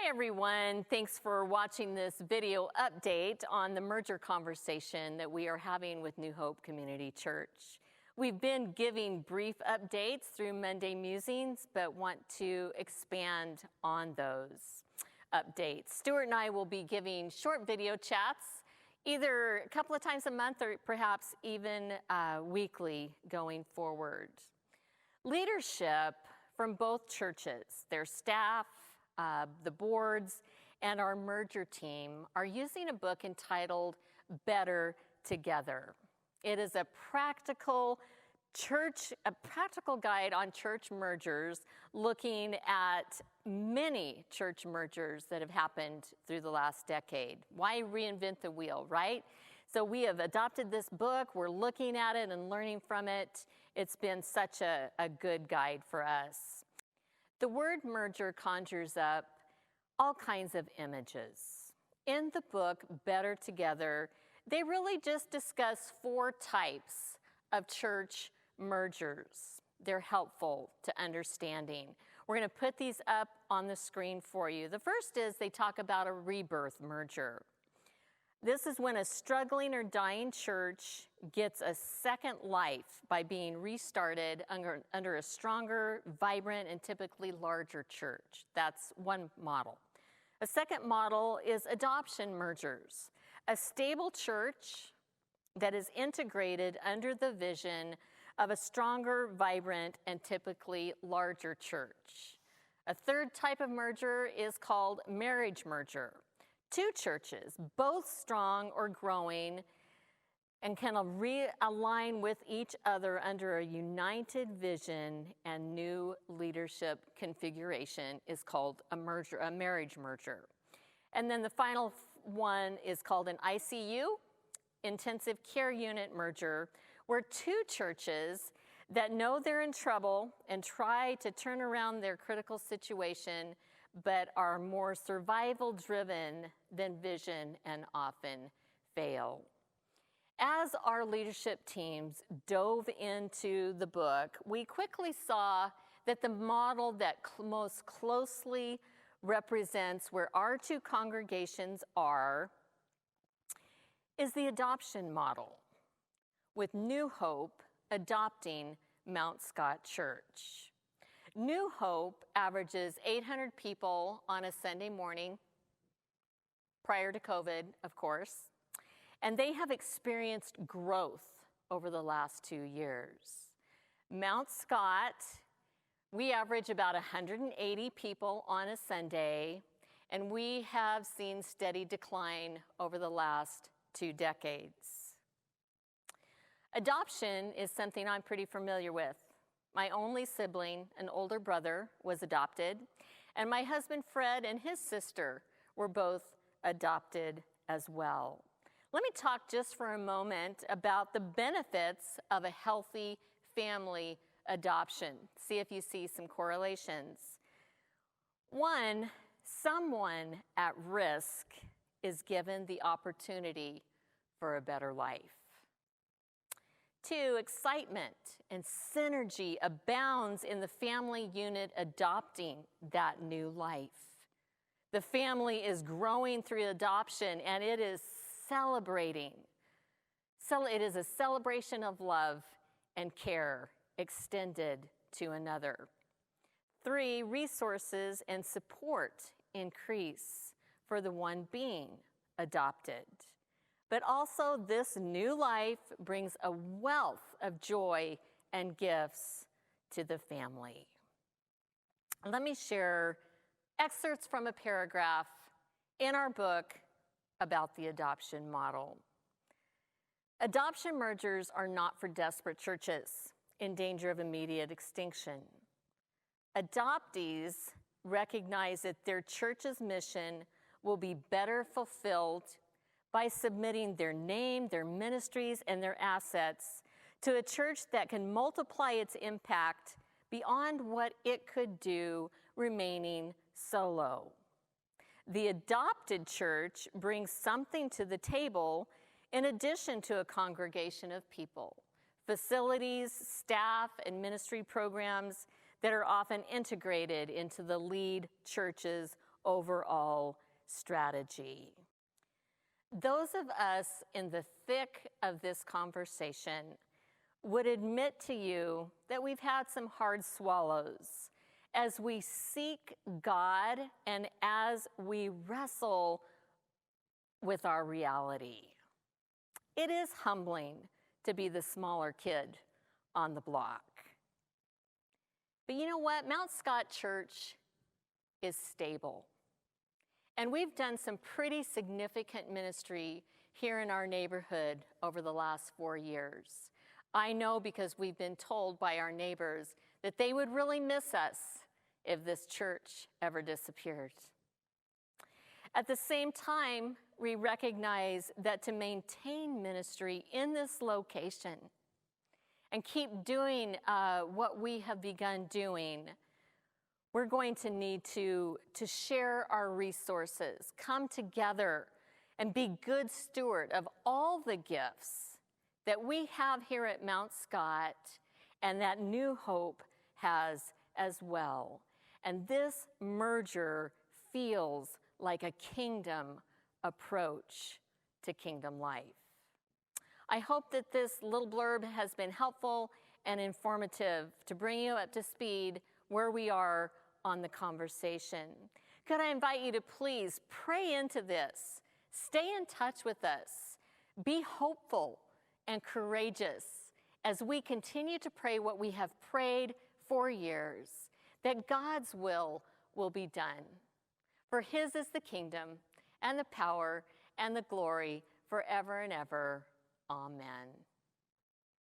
Hi everyone, thanks for watching this video update on the merger conversation that we are having with New Hope Community Church. We've been giving brief updates through Monday Musings, but want to expand on those updates. Stuart and I will be giving short video chats either a couple of times a month or perhaps even weekly going forward. Leadership from both churches, their staff, the boards, and our merger team are using a book entitled Better Together. It is a practical guide on church mergers, looking at many church mergers that have happened through the last decade. Why reinvent the wheel, right? So we have adopted this book, we're looking at it and learning from it. It's been such a good guide for us. The word merger conjures up all kinds of images. In the book, Better Together, they really just discuss 4 types of church mergers. They're helpful to understanding. We're going to put these up on the screen for you. The first is they talk about a rebirth merger. This is when a struggling or dying church gets a second life by being restarted under a stronger, vibrant, and typically larger church. That's one model. A second model is adoption mergers. A stable church that is integrated under the vision of a stronger, vibrant, and typically larger church. A third type of merger is called marriage merger. 2 churches, both strong or growing, and can realign with each other under a united vision and new leadership configuration is called a marriage merger. And then the final one is called an ICU, intensive care unit merger, where 2 churches that know they're in trouble and try to turn around their critical situation but are more survival-driven than vision and often fail. As our leadership teams dove into the book, we quickly saw that the model that most closely represents where our 2 congregations are is the adoption model, with New Hope adopting Mount Scott Church. New Hope averages 800 people on a Sunday morning, prior to COVID, of course, and they have experienced growth over the last 2 years. Mount Scott, we average about 180 people on a Sunday, and we have seen steady decline over the last 2 decades. Adoption is something I'm pretty familiar with. My only sibling, an older brother, was adopted, and my husband Fred and his sister were both adopted as well. Let me talk just for a moment about the benefits of a healthy family adoption. See if you see some correlations. 1, someone at risk is given the opportunity for a better life. 2, excitement and synergy abounds in the family unit adopting that new life. The family is growing through adoption, and it is celebrating. So it is a celebration of love and care extended to another. 3, resources and support increase for the one being adopted. But also, this new life brings a wealth of joy and gifts to the family. Let me share excerpts from a paragraph in our book about the adoption model. Adoption mergers are not for desperate churches in danger of immediate extinction. Adoptees recognize that their church's mission will be better fulfilled by submitting their name, their ministries, and their assets to a church that can multiply its impact beyond what it could do remaining solo. The adopted church brings something to the table in addition to a congregation of people, facilities, staff, and ministry programs that are often integrated into the lead church's overall strategy. Those of us in the thick of this conversation would admit to you that we've had some hard swallows as we seek God and as we wrestle with our reality. It is humbling to be the smaller kid on the block. But you know what? Mount Scott Church is stable. And we've done some pretty significant ministry here in our neighborhood over the last 4 years. I know because we've been told by our neighbors that they would really miss us if this church ever disappeared. At the same time, we recognize that to maintain ministry in this location and keep doing what we have begun doing, we're going to need to share our resources, come together, and be good steward of all the gifts that we have here at Mount Scott and that New Hope has as well. And this merger feels like a kingdom approach to kingdom life. I hope that this little blurb has been helpful and informative to bring you up to speed where we are on the conversation. Could I invite you to please pray into this? Stay in touch with us. Be hopeful and courageous as we continue to pray what we have prayed for years, that God's will be done. For his is the kingdom and the power and the glory forever and ever. Amen.